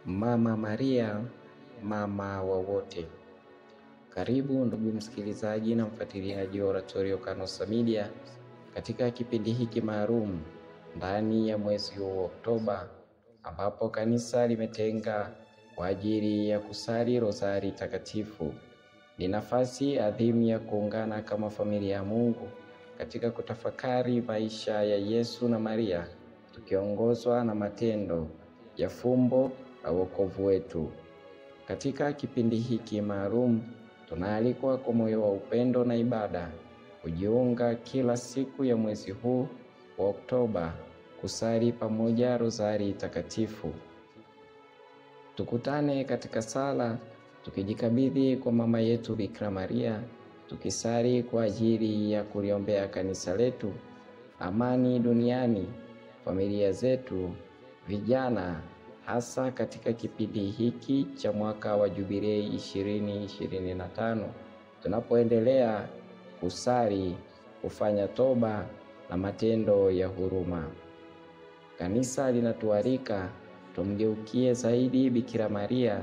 Mama Maria, mama wa wote. Karibu ndugu msikilizaji na mfuatiliaji wa Oratorio Kanosa Media katika kipindi hiki maalum ndani ya mwezi wa Oktoba, ambapo kanisa limetenga kwa ajili ya kusali Rozari Takatifu. Ni nafasi adhimu ya kuungana kama familia ya Mungu katika kutafakari maisha ya Yesu na Maria, tukiongozwa na matendo ya fumbo la wokovu wetu. Katika kipindi hiki maalum tunaalikwa kwa moyo wa upendo na ibada kujiunga kila siku ya mwezi huu wa Oktoba kusali pamoja Rozari Takatifu. Tukutane katika sala tukijikabidhi kwa mama yetu Bikira Maria, tukisali kwa ajili ya kuliombea kanisa letu, amani duniani, familia zetu, vijana, hasa katika kipindi hiki cha mwaka wa Jubilei 2025 tunapoendelea kusali, kufanya toba na matendo ya huruma. Kanisa linatualika tumgeukie zaidi Bikira Maria,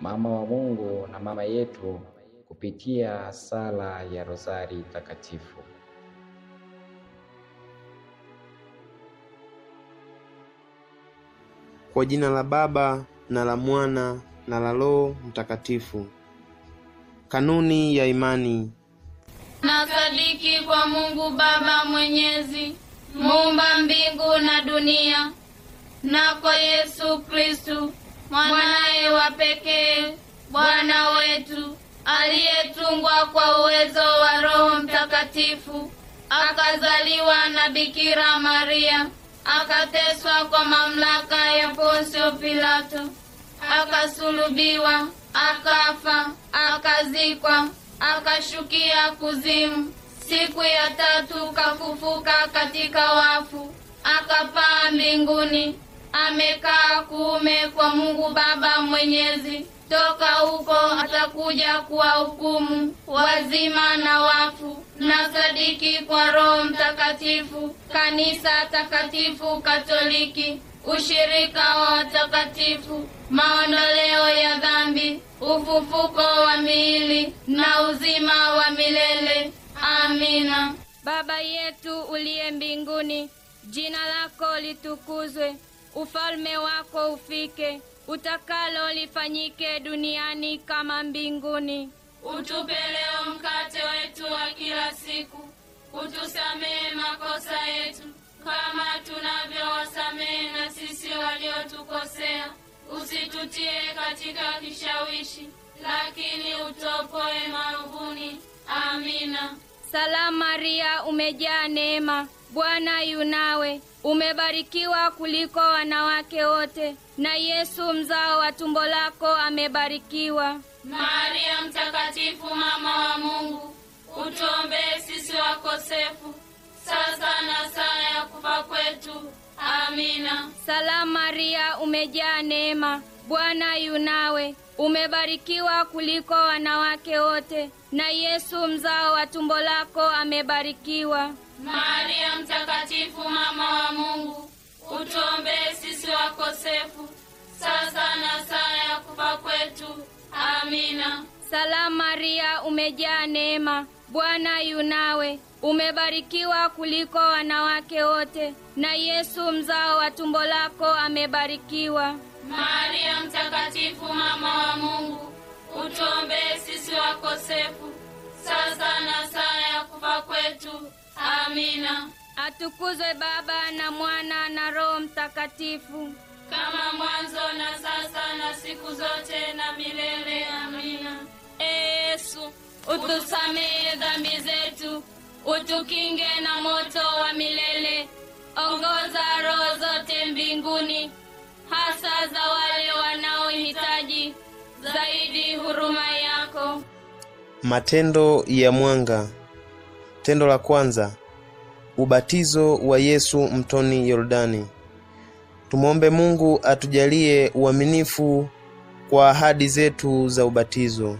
mama wa Mungu na mama yetu, kupitia sala ya Rozari Takatifu. Kwa jina la Baba na la Mwana na la Roho Mtakatifu. Kanuni ya imani. Nasadiki kwa Mungu Baba Mwenyezi, muumba mbingu na dunia, na kwa Yesu Kristu mwanaye wa pekee, Bwana wetu, aliyetungwa kwa uwezo wa Roho Mtakatifu, akazaliwa na Bikira Maria, akateswa kwa mamlaka ya Ponsio Pilato, akasulubiwa, akafa, akazikwa, akashukia kuzimu. Siku ya tatu kafufuka katika wafu, akapaa mbinguni, amekaa kuume kwa Mungu Baba Mwenyezi. Toka huko atakuja kuwahukumu wazima na wafu. Nasadiki kwa Roho Mtakatifu, kanisa takatifu Katoliki, ushirika wa watakatifu, maondoleo ya dhambi, ufufuko wa miili na uzima wa milele. Amina. Baba yetu uliye mbinguni, jina lako litukuzwe, ufalme wako ufike, utakalo lifanyike duniani kama mbinguni. Utupe leo mkate wetu wa kila siku, utusamehe makosa yetu kama tunavyowasamehe na sisi waliotukosea, usitutie katika kishawishi, lakini utuopoe maovuni. Amina. Salamu Maria, umejaa neema, Bwana yu nawe, umebarikiwa kuliko wanawake wote, na Yesu mzao wa tumbo lako amebarikiwa. Maria mtakatifu, mama wa Mungu, utuombee sisi wakosefu, sasa na saa ya kufa kwetu. Amina. Salamu Maria, umejaa neema, Bwana yu nawe, umebarikiwa kuliko wanawake wote, na Yesu mzao wa tumbo lako amebarikiwa. Maria mtakatifu, mama wa Mungu, utuombee sisi wakosefu, sasa na saa ya kufa kwetu. Amina. Salamu Maria, umejaa neema, Bwana yu nawe, umebarikiwa kuliko wanawake wote, na Yesu mzao wa tumbo lako amebarikiwa. Maria mtakatifu, mama wa Mungu, utuombee sisi wakosefu, sasa na saa ya kufa kwetu. Amina. Atukuzwe Baba na Mwana na Roho Mtakatifu, kama mwanzo na sasa na siku zote na milele. Amina. Yesu, utusamehe dhambi zetu, utukinge na moto wa milele, ongoza roho zote mbinguni, hasa za wale wanaohitaji zaidi huruma yako. Matendo ya mwanga. Tendo la kwanza, ubatizo wa Yesu mtoni Yordani. Tumwombe Mungu atujalie uaminifu kwa ahadi zetu za ubatizo.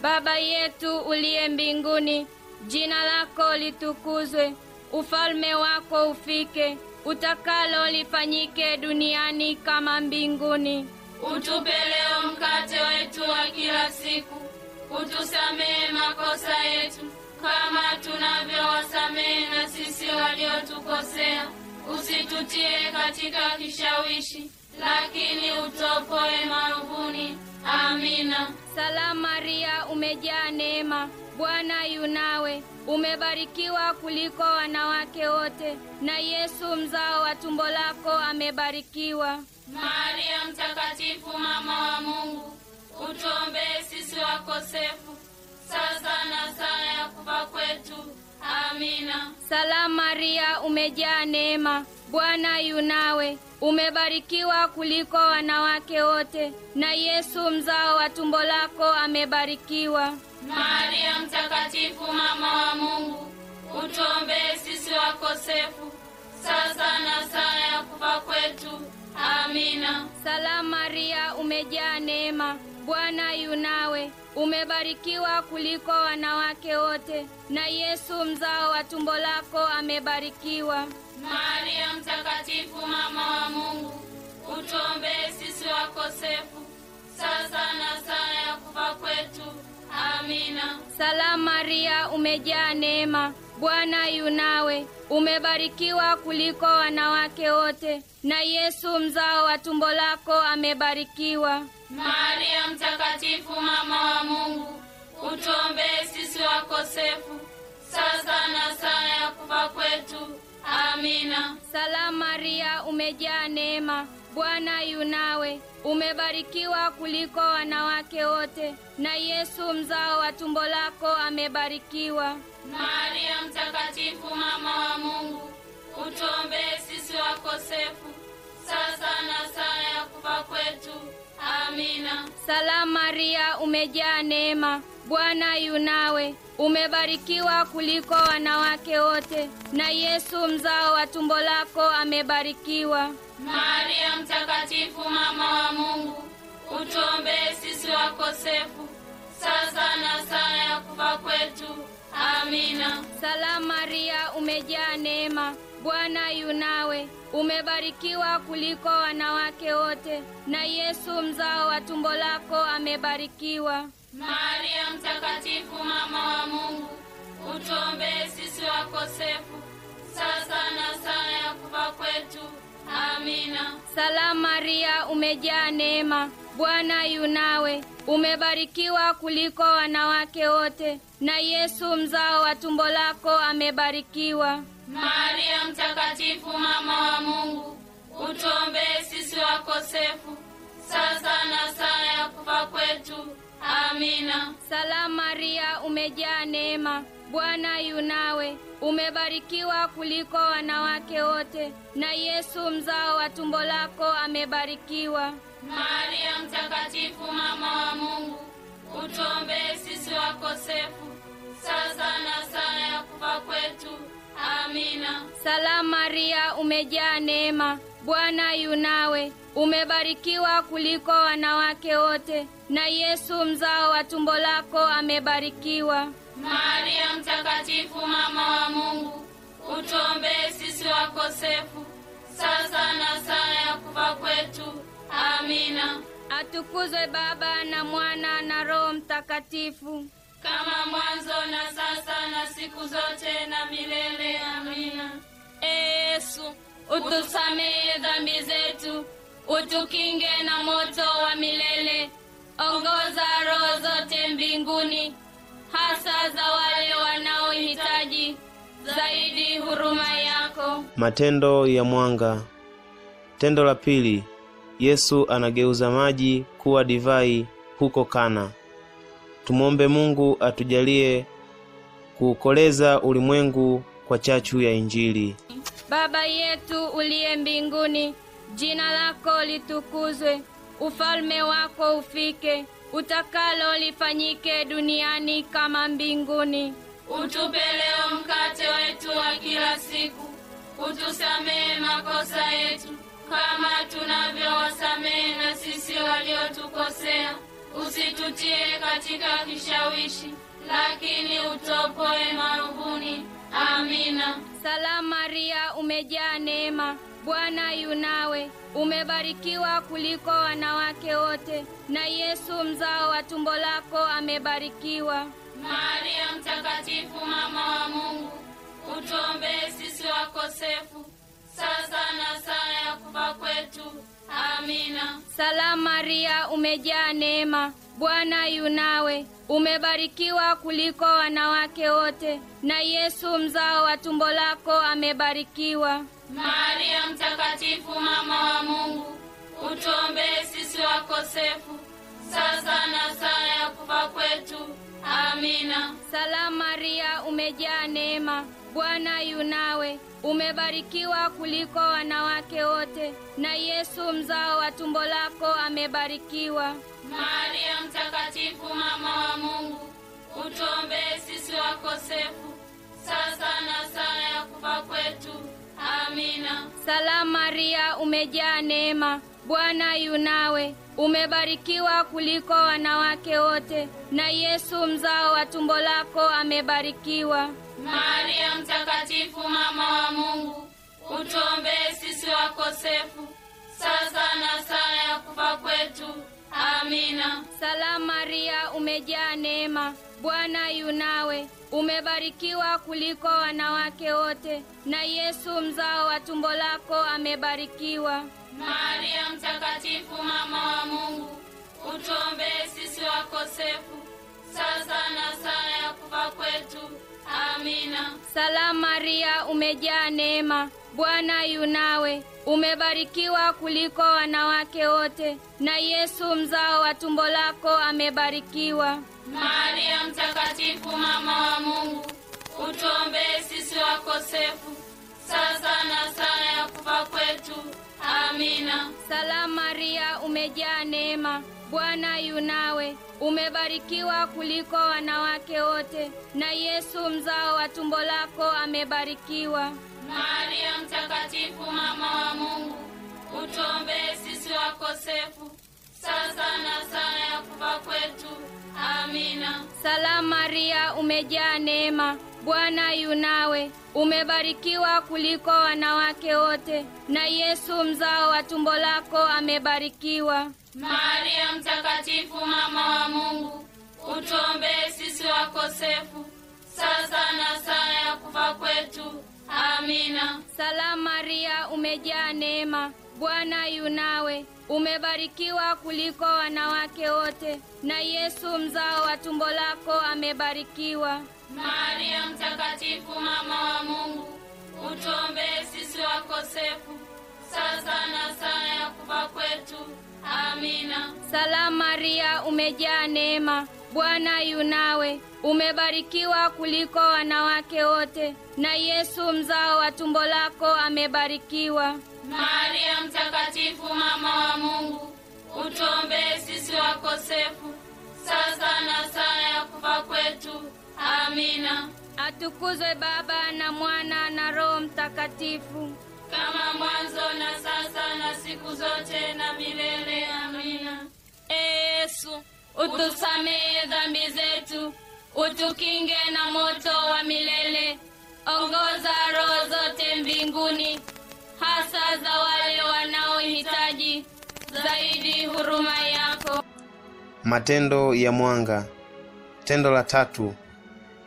Baba yetu uliye mbinguni, jina lako litukuzwe, ufalme wako ufike, utakalo lifanyike duniani kama mbinguni. Utupe leo mkate wetu wa kila siku. Utusamehe makosa yetu kama tunavyowasamehe na sisi waliotukosea. Usitutie katika kishawishi, lakini utuopoe maovuni. Amina. Salamu Maria, umejaa neema, Bwana yu nawe. Umebarikiwa kuliko wanawake wote, na Yesu mzao wa tumbo lako amebarikiwa. Maria mtakatifu, mama wa Mungu, utuombee sisi wakosefu, sasa na saa ya kufa kwetu. Amina. Salamu Maria, umejaa neema, Bwana yu nawe. Umebarikiwa kuliko wanawake wote, na Yesu mzao wa tumbo lako amebarikiwa. Maria mtakatifu, mama wa Mungu, utuombee sisi wakosefu, sasa na saa ya kufa kwetu. Amina. Salamu Maria, umejaa neema, Bwana yu nawe. Umebarikiwa kuliko wanawake wote, na Yesu mzao wa tumbo lako amebarikiwa. Maria mtakatifu, mama wa Mungu, utuombee sisi wakosefu, sasa na saa ya kufa kwetu. Amina. Salamu Maria, umejaa neema, Bwana yu nawe. Umebarikiwa kuliko wanawake wote, na Yesu mzao wa tumbo lako amebarikiwa. Maria mtakatifu, mama wa Mungu, utuombee sisi wakosefu, sasa na saa ya kufa kwetu. Amina. Salamu Maria, umejaa neema, Bwana yu nawe. Umebarikiwa kuliko wanawake wote, na Yesu mzao wa tumbo lako amebarikiwa. Maria mtakatifu, mama wa Mungu, utuombee sisi wakosefu, sasa na saa ya kufa kwetu. Amina. Salamu Maria, umejaa neema, Bwana yu nawe. Umebarikiwa kuliko wanawake wote, na Yesu mzao wa tumbo lako amebarikiwa. Maria mtakatifu, mama wa Mungu, utuombee sisi wakosefu, sasa na saa ya kufa kwetu. Amina. Salamu Maria, umejaa neema, Bwana yu nawe. Umebarikiwa kuliko wanawake wote, na Yesu mzao wa tumbo lako amebarikiwa. Maria mtakatifu, mama wa Mungu, utuombee sisi wakosefu, sasa na saa ya kufa kwetu. Amina. Salamu Maria, umejaa neema, Bwana yu nawe. Umebarikiwa kuliko wanawake wote, na Yesu mzao wa tumbo lako amebarikiwa. Maria mtakatifu, mama wa Mungu, utuombee sisi wakosefu, sasa na saa ya kufa kwetu. Amina. Salamu Maria, umejaa neema, Bwana yu nawe. Umebarikiwa kuliko wanawake wote, na Yesu mzao wa tumbo lako amebarikiwa. Maria mtakatifu, mama wa Mungu, utuombee sisi wakosefu, sasa na saa ya kufa kwetu. Amina. Salamu Maria, umejaa neema, Bwana yu nawe. Umebarikiwa kuliko wanawake wote, na Yesu mzao wa tumbo lako amebarikiwa. Maria mtakatifu, mama wa Mungu, utuombee sisi wakosefu, sasa na saa ya kufa kwetu. Amina. Atukuzwe Baba na Mwana na Roho Mtakatifu, kama mwanzo na sasa na siku zote na milele. Amina. Yesu, utusamehe dhambi zetu, utukinge na moto wa milele. Ongoza roho zote mbinguni, hasa za wale wanaohitaji zaidi huruma yako. Matendo ya mwanga. Tendo la pili, Yesu anageuza maji kuwa divai huko Kana. Tumwombe Mungu atujalie kuukoleza ulimwengu kwa chachu ya Injili. Baba yetu uliye mbinguni, jina lako litukuzwe. Ufalme wako ufike. Utakalo lifanyike duniani kama mbinguni. Utupe leo mkate wetu wa kila siku. Utusamehe makosa yetu kama tunavyowasamehe na sisi waliotukosea. usitutie katika kishawishi, lakini utuopoe maovuni. Amina. Salamu Maria, umejaa neema, Bwana yu nawe, umebarikiwa kuliko wanawake wote, na Yesu mzao wa tumbo lako amebarikiwa. Maria mtakatifu, mama wa Mungu, utuombee sisi wakosefu, sasa na saa ya kufa kwetu. Amina. Salamu Maria, umejaa neema, Bwana yu nawe, umebarikiwa kuliko wanawake wote, na Yesu mzao wa tumbo lako amebarikiwa. Maria mtakatifu, mama wa Mungu, utuombee sisi wakosefu, sasa na saa ya kufa kwetu. Amina. Salamu Maria, umejaa neema, Bwana yu nawe, umebarikiwa kuliko wanawake wote, na Yesu mzao wa tumbo lako amebarikiwa. Maria mtakatifu, mama wa Mungu, utuombee sisi wakosefu, sasa na saa ya kufa kwetu. Amina. Salamu Maria, umejaa neema, Bwana yu nawe, umebarikiwa kuliko wanawake wote, na Yesu mzao wa tumbo lako amebarikiwa. Maria mtakatifu, mama wa Mungu, utuombee sisi wakosefu, sasa na saa ya kufa kwetu. Amina. Salamu Maria, umejaa neema, Bwana yu nawe, umebarikiwa kuliko wanawake wote, na Yesu mzao wa tumbo lako amebarikiwa. Maria mtakatifu, mama wa Mungu, utuombee sisi wakosefu, sasa na saa ya kufa kwetu. Amina. Salamu Maria, umejaa neema, Bwana yu nawe, umebarikiwa kuliko wanawake wote, na Yesu mzao wa tumbo lako amebarikiwa. Maria mtakatifu, mama wa Mungu, utuombee sisi wakosefu, sasa na saa ya kufa kwetu. Amina. Salamu Maria, umejaa neema, Bwana yu nawe, umebarikiwa kuliko wanawake wote, na Yesu mzao wa tumbo lako amebarikiwa. Maria mtakatifu, mama wa Mungu, utuombee sisi wakosefu, sasa na saa ya kufa kwetu. Amina. Salamu Maria, umejaa neema, Bwana yu nawe, umebarikiwa kuliko wanawake wote, na Yesu mzao wa tumbo lako amebarikiwa. Maria mtakatifu, mama wa Mungu, utuombee sisi wakosefu, sasa na saa ya kufa kwetu. Amina. Salamu Maria, umejaa neema, Bwana yu nawe, umebarikiwa kuliko wanawake wote, na Yesu mzao wa tumbo lako amebarikiwa. Maria mtakatifu, mama wa Mungu, utuombee sisi wakosefu, sasa na saa ya kufa kwetu. Amina. Salamu Maria, umejaa neema, Bwana yu nawe, umebarikiwa kuliko wanawake wote, na Yesu mzao wa tumbo lako amebarikiwa. Maria mtakatifu, mama wa Mungu, utuombee sisi wakosefu, sasa na saa ya kufa kwetu. Amina. Atukuzwe Baba na Mwana na Roho Mtakatifu, kama mwanzo na sasa na siku zote na milele. Amina. Yesu, utusamehe dhambi zetu, utukinge na moto wa milele, ongoza roho zote mbinguni, hasa za wale wanaohitaji zaidi huruma yako. Matendo ya mwanga. Tendo la 3.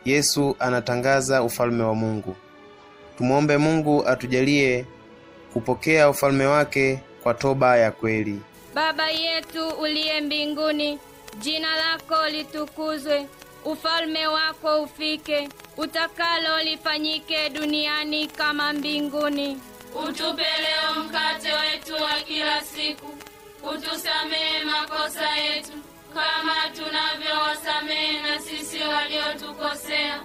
Yesu anatangaza ufalme wa Mungu. Tumuombe Mungu atujalie kupokea ufalme wake kwa toba ya kweli. Baba yetu uliye mbinguni, jina lako litukuzwe, ufalme wako ufike, utakalo lifanyike duniani kama mbinguni. Utupe leo mkate wetu wa kila siku, utusamehe makosa yetu kama tunavyowasamehe na sisi waliotukosea,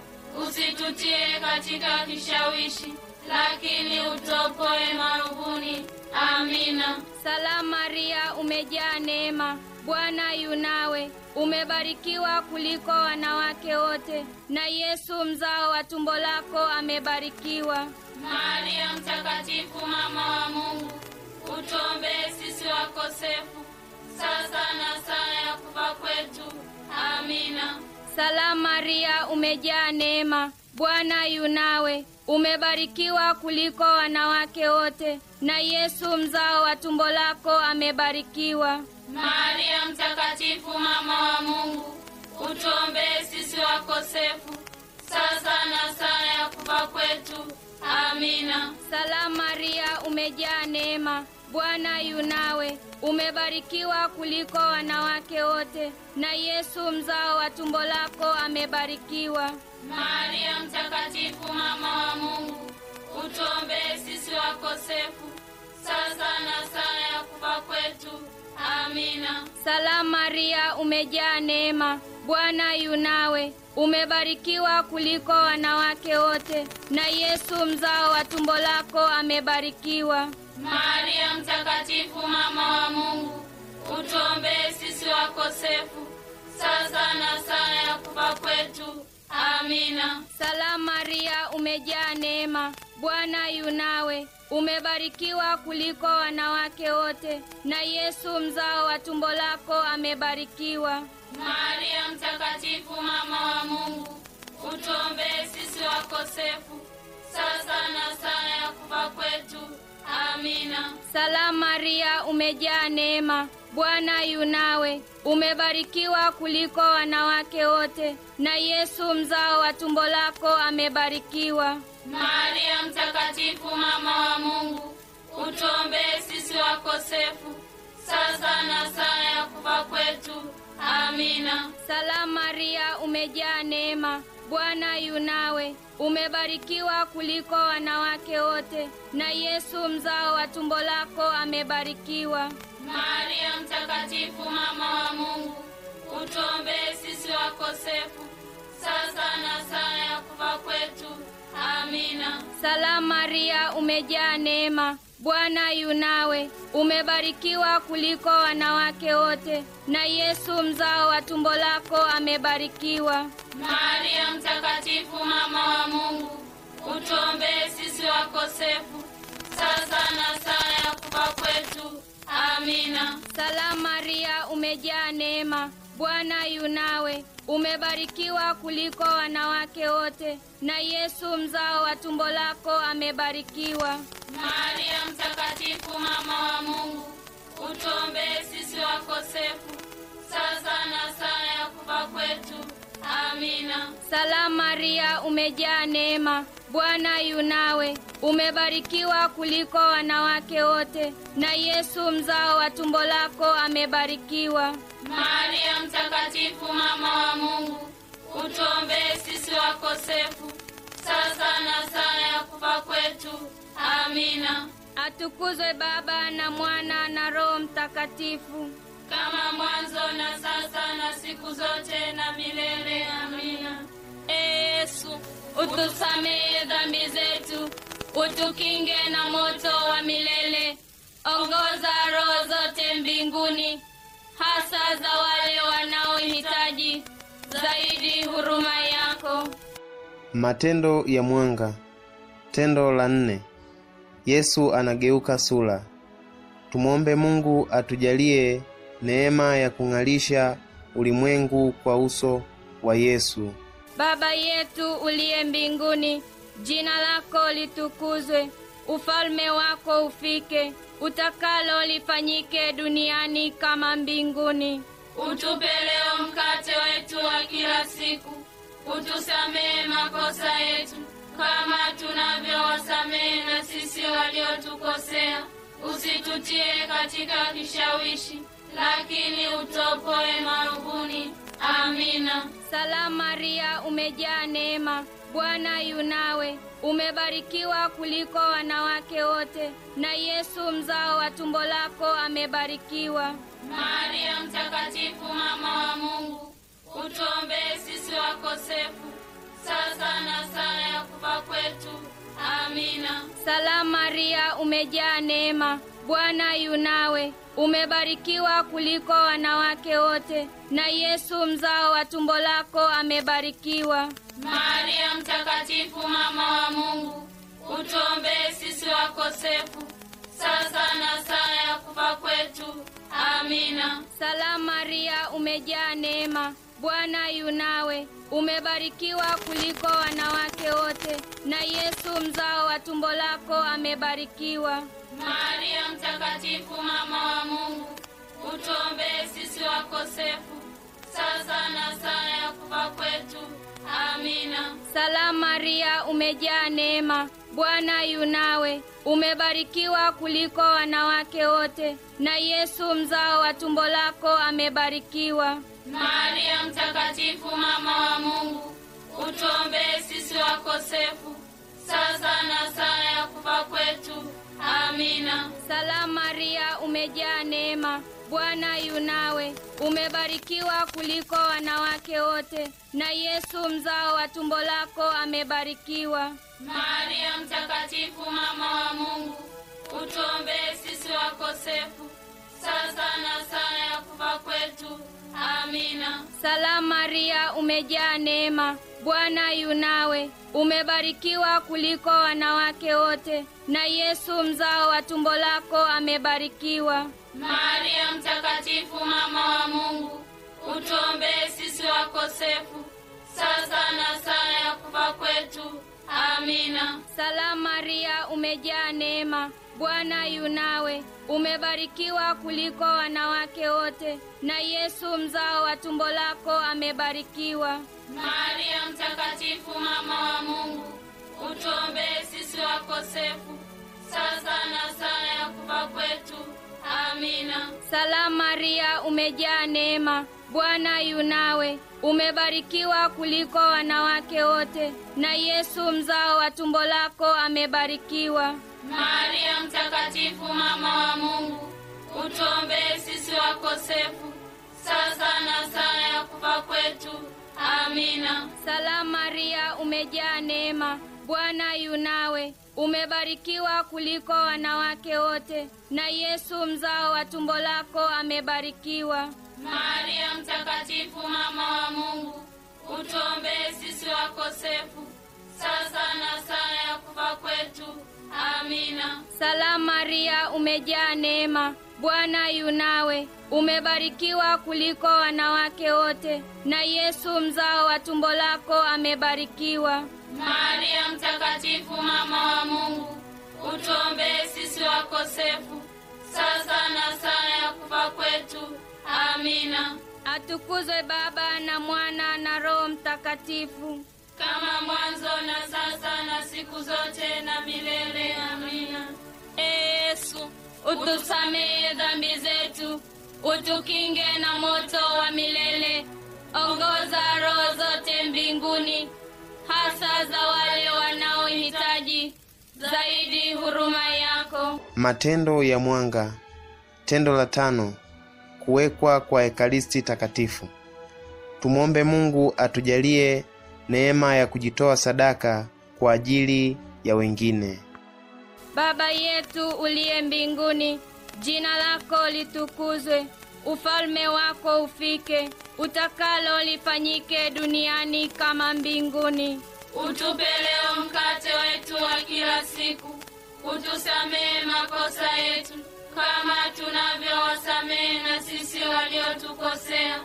usitutie katika kishawishi, lakini utuopoe maovuni. Amina. Salamu Maria, umejaa neema, Bwana yu nawe, umebarikiwa kuliko wanawake wote, na Yesu mzao wa tumbo lako amebarikiwa. Maria mtakatifu, mama wa Mungu, utuombee sisi wakosefu, sasa na saa ya kufa kwetu. Salamu Maria, umejaa neema, Bwana yu nawe, umebarikiwa kuliko wanawake wote, na Yesu mzao wa tumbo lako amebarikiwa. Maria mtakatifu, mama wa Mungu, utuombee sisi wakosefu, sasa na saa ya kufa kwetu. Amina. Salamu Maria, umejaa neema, Bwana yu nawe, umebarikiwa kuliko wanawake wote, na Yesu mzao wa tumbo lako amebarikiwa. Maria mtakatifu, mama wa Mungu, utuombee sisi wakosefu, sasa na saa ya kufa kwetu. Amina. Salamu Maria, umejaa neema, Bwana yu nawe, umebarikiwa kuliko wanawake wote, na Yesu mzao wa tumbo lako amebarikiwa. Maria mtakatifu, mama wa Mungu, utuombee sisi wakosefu, sasa na saa ya kufa kwetu. Amina. Salamu Maria, umejaa neema, Bwana yu nawe, umebarikiwa kuliko wanawake wote, na Yesu mzao wa tumbo lako amebarikiwa. Maria mtakatifu, mama wa Mungu, utuombee sisi wakosefu, sasa na saa ya kufa kwetu. Amina. Salamu Maria, umejaa neema, Bwana yu nawe, umebarikiwa kuliko wanawake wote, na Yesu mzao wa tumbo lako amebarikiwa. Maria mtakatifu, mama wa Mungu, utuombee sisi wakosefu, sasa na saa ya kufa kwetu. Amina. Salamu Maria, umejaa neema, Bwana yu nawe, umebarikiwa kuliko wanawake wote, na Yesu mzao wa tumbo lako amebarikiwa. Maria mtakatifu, mama wa Mungu, utuombee sisi wakosefu, sasa na saa ya kufa kwetu. Amina. Salamu Maria, umejaa neema, Bwana yu nawe, umebarikiwa kuliko wanawake wote, na Yesu mzao wa tumbo lako amebarikiwa. Maria mtakatifu, mama wa Mungu, utuombee sisi wakosefu, sasa na saa ya kufa kwetu. Amina. Salamu Maria, umejaa neema, Bwana yu nawe, umebarikiwa kuliko wanawake wote, na Yesu mzao wa tumbo lako amebarikiwa. Maria mtakatifu, mama wa Mungu, utuombee sisi wakosefu, sasa na saa ya kufa kwetu. Amina. Salamu Maria, umejaa neema, Bwana yu nawe, umebarikiwa kuliko wanawake wote, na Yesu mzao wa tumbo lako amebarikiwa. Maria mtakatifu, mama wa Mungu, utuombee sisi wakosefu, sasa na saa ya kufa kwetu. Amina. Atukuzwe Baba na Mwana na Roho Mtakatifu, kama mwanzo na sasa na siku zote na milele. Amina. Yesu, utusamehe dhambi zetu, utukinge na moto wa milele, ongoza roho zote mbinguni, hasa za wale wanaohitaji zaidi huruma yako. Matendo ya mwanga. Tendo la 4. Yesu anageuka sura. Tumwombe Mungu atujalie neema ya kung'alisha ulimwengu kwa uso wa Yesu. Baba yetu uliye mbinguni, jina lako litukuzwe, ufalme wako ufike, utakalo lifanyike duniani kama mbinguni. Utupe leo mkate wetu wa kila siku, utusamehe makosa yetu kama tunavyowasamehe na sisi waliotukosea, usitutie katika kishawishi, lakini utuopoe maovuni. Amina. Salamu Maria, umejaa neema, Bwana yu nawe, umebarikiwa kuliko wanawake wote, na Yesu mzao wa tumbo lako amebarikiwa. Maria mtakatifu, mama wa Mungu, utuombee sisi wakosefu, sasa na saa ya kufa kwetu. Amina. Salamu Maria, umejaa neema, Bwana yu nawe, umebarikiwa kuliko wanawake wote, na Yesu mzao wa tumbo lako amebarikiwa. Maria mtakatifu, mama wa Mungu, utuombee sisi wakosefu, sasa na saa ya kufa kwetu. Amina. Salamu Maria, umejaa neema, Bwana yu nawe. Umebarikiwa kuliko wanawake wote, na Yesu mzao wa tumbo lako amebarikiwa. Maria mtakatifu, mama wa Mungu, utuombee sisi wakosefu, sasa na saa ya kufa kwetu. Amina. Salamu Maria, umejaa neema, Bwana yu nawe. Umebarikiwa kuliko wanawake wote, na Yesu mzao wa tumbo lako amebarikiwa. Maria mtakatifu, mama wa Mungu, utuombee sisi wakosefu, sasa na saa ya kufa kwetu. Amina. Salamu Maria, umejaa neema, Bwana yu nawe. Umebarikiwa kuliko wanawake wote, na Yesu mzao wa tumbo lako amebarikiwa. Maria mtakatifu, mama wa Mungu, utuombee sisi wakosefu, sasa na saa ya kufa kwetu. Amina. Salamu Maria, umejaa neema, Bwana yu nawe. Umebarikiwa kuliko wanawake wote, na Yesu mzao wa tumbo lako amebarikiwa. Maria mtakatifu, mama wa Mungu, utuombee sisi wakosefu, sasa na saa ya kufa kwetu. Amina. Salamu Maria, umejaa neema, Bwana yu nawe. Umebarikiwa kuliko wanawake wote, na Yesu mzao wa tumbo lako amebarikiwa. Maria mtakatifu, mama wa Mungu, utuombee sisi wakosefu, sasa na saa ya kufa kwetu. Amina. Salamu Maria, umejaa neema, Bwana yu nawe. Umebarikiwa kuliko wanawake wote, na Yesu mzao wa tumbo lako amebarikiwa. Maria mtakatifu, mama wa Mungu, utuombee sisi wakosefu, sasa na saa ya kufa kwetu. Amina. Salamu Maria, umejaa neema, Bwana yu nawe. Umebarikiwa kuliko wanawake wote, na Yesu mzao wa tumbo lako amebarikiwa. Maria mtakatifu, mama wa Mungu, utuombee sisi wakosefu, sasa na saa ya kufa kwetu. Amina. Salamu Maria, umejaa neema, Bwana yu nawe. Umebarikiwa kuliko wanawake wote, na Yesu mzao wa tumbo lako amebarikiwa. Maria mtakatifu, mama wa Mungu, utuombee sisi wakosefu, sasa na saa ya kufa kwetu. Amina. Atukuzwe Baba na Mwana na Roho Mtakatifu, kama mwanzo na sasa na siku zote na milele. Amina. Yesu, utusamehe dhambi zetu, utukinge na moto wa milele. Ongoza roho zote mbinguni, hasa za wale wanaohitaji zaidi huruma yako. Matendo ya mwanga. Tendo la 5. Kuwekwa kwa Ekaristi Takatifu. Tumwombe Mungu atujalie neema ya kujitoa sadaka kwa ajili ya wengine. Baba yetu uliye mbinguni, jina lako litukuzwe. Ufalme wako ufike, utakalo lifanyike duniani kama mbinguni. Utupe leo mkate wetu wa kila siku. Utusamehe makosa yetu, kama tunavyowasamehe na sisi waliotukosea.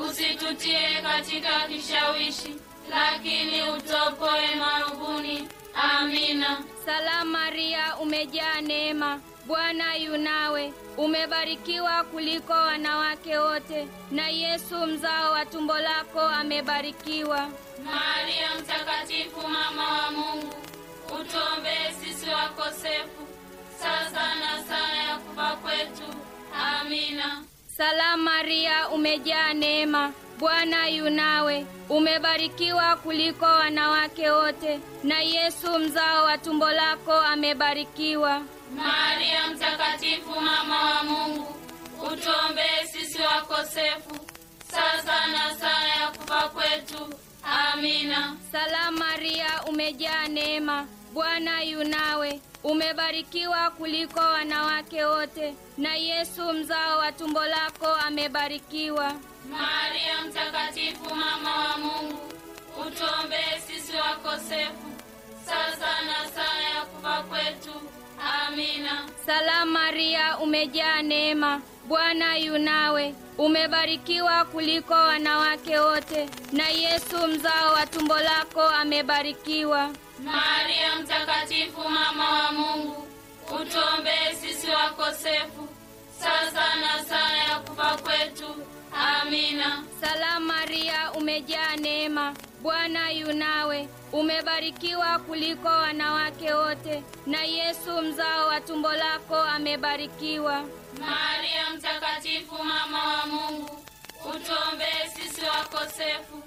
Usitutie katika kishawishi, lakini utuopoe maovuni. Amina. Salamu Maria, umejaa neema, Bwana yu nawe. Umebarikiwa kuliko wanawake wote, na Yesu mzao wa tumbo lako amebarikiwa. Maria mtakatifu, mama wa Mungu, utuombee sisi wakosefu, sasa na saa ya kufa kwetu. Amina. Salamu Maria, umejaa neema, Bwana yu nawe. Umebarikiwa kuliko wanawake wote, na Yesu mzao wa tumbo lako amebarikiwa. Maria mtakatifu, mama wa Mungu, utuombee sisi wakosefu, sasa na saa ya kufa kwetu. Amina. Salamu Maria, umejaa neema, Bwana yu nawe. Umebarikiwa kuliko wanawake wote, na Yesu mzao wa tumbo lako amebarikiwa. Maria mtakatifu, mama wa Mungu, utuombee sisi wakosefu, sasa na saa ya kufa kwetu. Amina. Salamu Maria, umejaa neema, Bwana yu nawe, umebarikiwa kuliko wanawake wote, na Yesu mzao wa tumbo lako amebarikiwa. Maria mtakatifu, mama wa Mungu, utuombee sisi wakosefu, sasa na saa ya kufa kwetu. Amina. Salamu Maria, umejaa neema, Bwana yu nawe, umebarikiwa kuliko wanawake wote, na Yesu mzao wa tumbo lako amebarikiwa. Maria mtakatifu, mama wa Mungu, utuombee sisi wakosefu,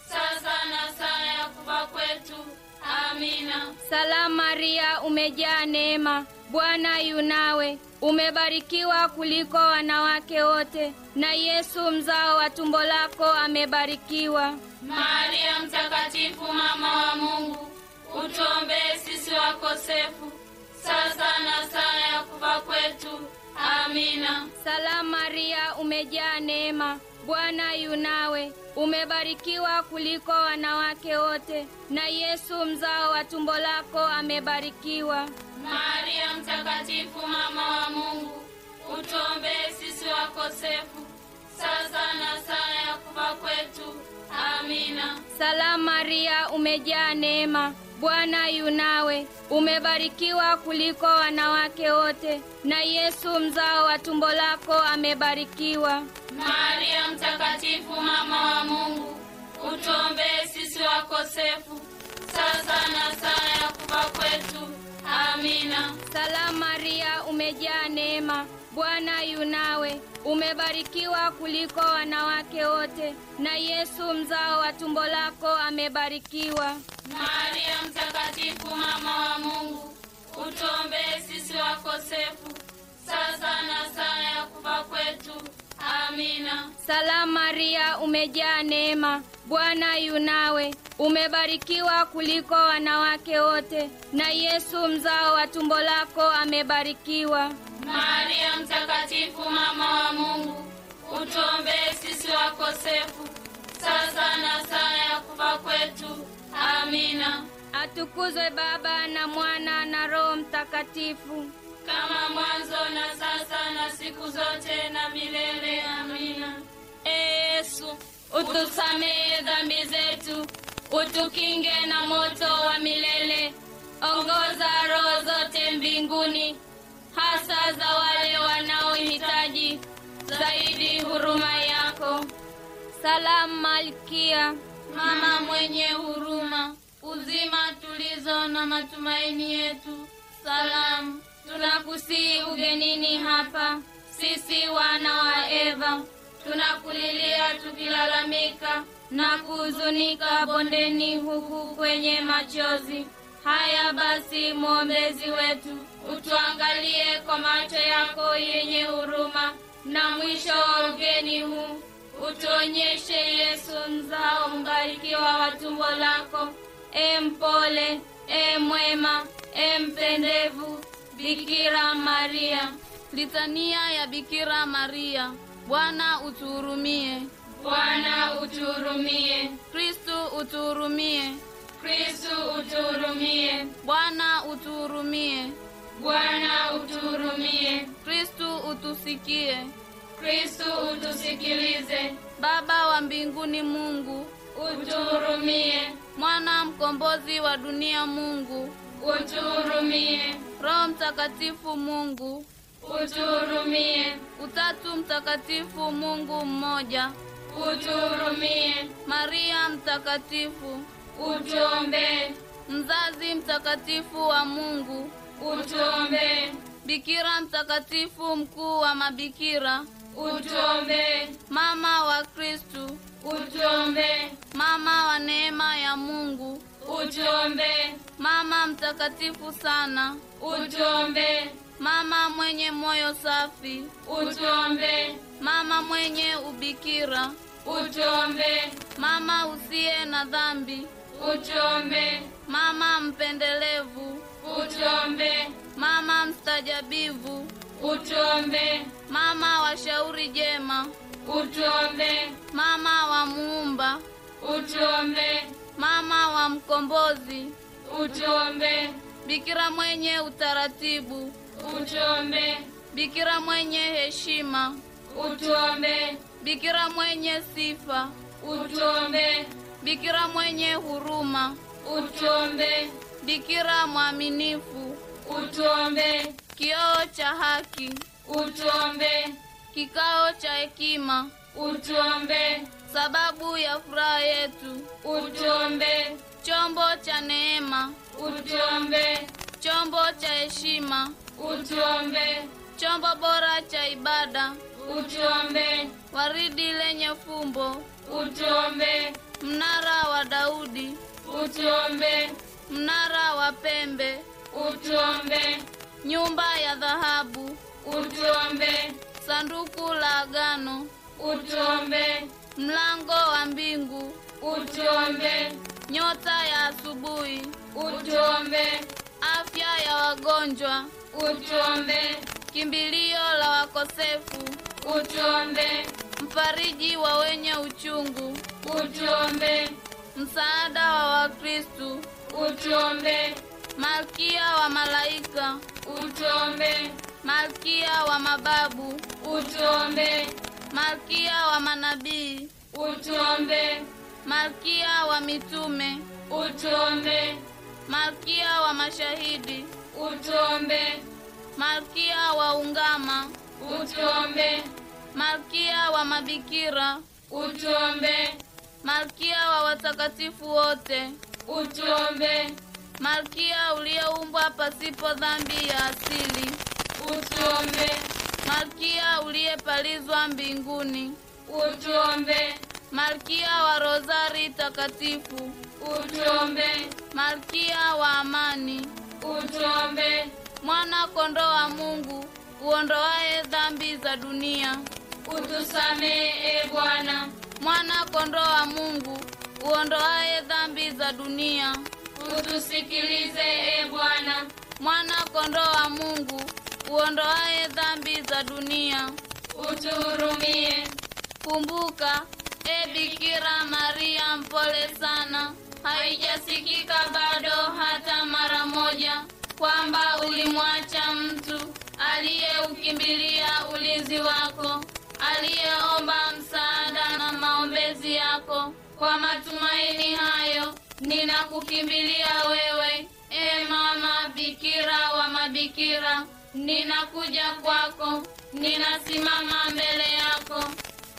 sasa na saa ya kufa kwetu. Amina. Salamu Maria, umejaa neema, Bwana yu nawe, umebarikiwa kuliko wanawake wote, na Yesu mzao wa tumbo lako amebarikiwa. Maria mtakatifu, mama wa Mungu, utuombee sisi wakosefu, sasa na saa ya kufa kwetu. Amina. Salamu Maria, umejaa neema, Bwana yu nawe, umebarikiwa kuliko wanawake wote, na Yesu mzao wa tumbo lako amebarikiwa. Maria mtakatifu, mama wa Mungu, utuombee sisi wakosefu, sasa na saa ya kufa kwetu. Amina. Salamu Maria, umejaa neema, Bwana yu nawe, umebarikiwa kuliko wanawake wote, na Yesu mzao wa tumbo lako amebarikiwa. Maria mtakatifu, mama wa Mungu, utuombee sisi wakosefu, sasa na saa ya kufa kwetu. Amina. Salamu Maria, umejaa neema, Bwana yu nawe, umebarikiwa kuliko wanawake wote, na Yesu mzao wa tumbo lako amebarikiwa. Maria mtakatifu, mama wa Mungu, utuombee sisi wakosefu, sasa na saa ya kufa kwetu. Amina. Salamu Maria, umejaa neema, Bwana yu nawe, umebarikiwa kuliko wanawake wote, na Yesu mzao wa tumbo lako amebarikiwa. Maria mtakatifu, mama wa Mungu, utuombee sisi wakosefu, sasa na saa ya kufa kwetu. Amina. Atukuzwe Baba na Mwana na Roho Mtakatifu, kama mwanzo na sasa na siku zote na milele. Amina. Yesu, utusamehe dhambi zetu, utukinge na moto wa milele, ongoza roho zote mbinguni, hasa za wale wanaohitaji zaidi huruma yako. Salamu Malkia, mama mwenye huruma, uzima tulizo na matumaini yetu. Salamu. Tunakusihi ugenini hapa, sisi wana wa Eva, tunakulilia tukilalamika na kuhuzunika bondeni huku kwenye machozi. Haya basi, mwombezi wetu, utuangalie kwa macho yako yenye huruma, na mwisho wa ugeni huu utuonyeshe Yesu mzao mbarikiwa wa tumbo lako, mpole, mwema, mpendevu, Bikira Maria. Litania ya Bikira Maria. Bwana utuhurumie. Bwana utuhurumie. Kristo utuhurumie. Kristo utuhurumie. Bwana utuhurumie. Bwana utuhurumie. Kristo utusikie. Kristo utusikilize. Baba wa mbinguni Mungu, utuhurumie. Mwana mkombozi wa dunia Mungu, utuhurumie. Roho Mtakatifu Mungu, utuhurumie. Utatu Mtakatifu Mungu mmoja, utuhurumie. Maria mtakatifu, utuombee. Mzazi mtakatifu wa Mungu, utuombee. Bikira mtakatifu mkuu wa mabikira, utuombee. Mama wa Kristo, utuombee. Mama wa neema ya Mungu, utuombee. Mama mtakatifu sana, utuombee. Mama mwenye moyo safi, utuombee. Mama mwenye ubikira, utuombee. Mama usiye na dhambi, utuombee. Mama mpendelevu, utuombee. Mama mstajabivu, utuombee. Mama wa shauri jema, utuombee. Mama wa Muumba, utuombee. Mama wa mkombozi, utuombee. Bikira mwenye utaratibu, utuombe. Bikira mwenye heshima, Utuombe. Bikira mwenye sifa, Utuombe. Bikira mwenye huruma, Utuombe. Bikira mwaminifu, Utuombe. kioo cha haki, Utuombe. kikao cha hekima, Utuombe. sababu ya furaha yetu, Utuombe. chombo cha neema, Utuombe. chombo cha heshima, Utuombe. chombo bora cha ibada, Utuombe. waridi lenye fumbo, Utuombe. mnara wa Daudi, Utuombe. mnara wa pembe, Utuombe. nyumba ya dhahabu, Utuombe. sanduku la agano, Utuombe. mlango wa mbingu, Utuombe. nyota ya asubuhi, Utuombe. afya ya wagonjwa, Utuombe. kimbilio la wakosefu, Utuombe. mfariji wa wenye uchungu, Utuombe. msaada wa Wakristu, Utuombe. malkia wa malaika, Utuombe. malkia wa mababu, Utuombe. malkia wa manabii, Utuombe. malkia wa mitume, Utuombe. malkia wa mashahidi, Utuombe. malkia wa ungama, Utuombe. malkia wa mabikira, Utuombe. malkia wa watakatifu wote, Utuombe. malkia uliyeumbwa pasipo dhambi ya asili, Utuombe. malkia uliyepalizwa mbinguni, Utuombe. malkia wa rozari takatifu, Utuombe. malkia wa amani, Utuombe. mwana kondoo wa Mungu uondoaye dhambi za dunia, Utusamehe Bwana. mwana kondoo wa Mungu uondoaye dhambi za dunia, Utusikilize Bwana. mwana kondoo wa Mungu uondoaye dhambi za dunia, Utuhurumie. kumbuka Bikira Maria mpole sana, Haijasikika bado hata mara moja kwamba ulimwacha mtu aliyeukimbilia ulinzi wako, aliyeomba msaada na maombezi yako. Kwa matumaini hayo ninakukimbilia wewe, Mama Bikira wa mabikira. Ninakuja kwako, ninasimama mbele yako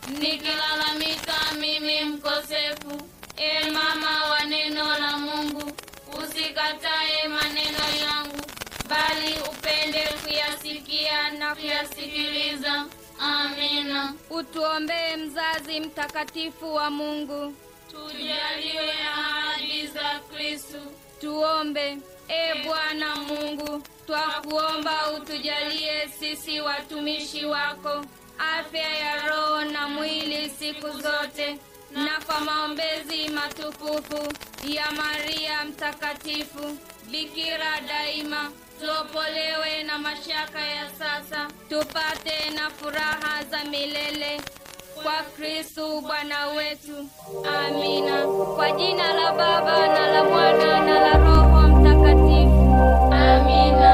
nikilalamika mimi mkosefu. Mama wa neno la Mungu, usikatae maneno yangu, bali upende kuyasikia na kuyasikiliza. Amina. Utuombee mzazi mtakatifu wa Mungu. Tujaliwe ahadi za Kristo. Tuombe. Bwana Mungu, twakuomba utujalie sisi watumishi wako afya ya roho na mwili siku zote, na kwa maombezi matukufu ya Maria mtakatifu Bikira daima, tuopolewe na mashaka ya sasa, tupate na furaha za milele kwa Kristo Bwana wetu. Amina. Kwa jina la Baba na la Mwana na la Roho Mtakatifu. Amina.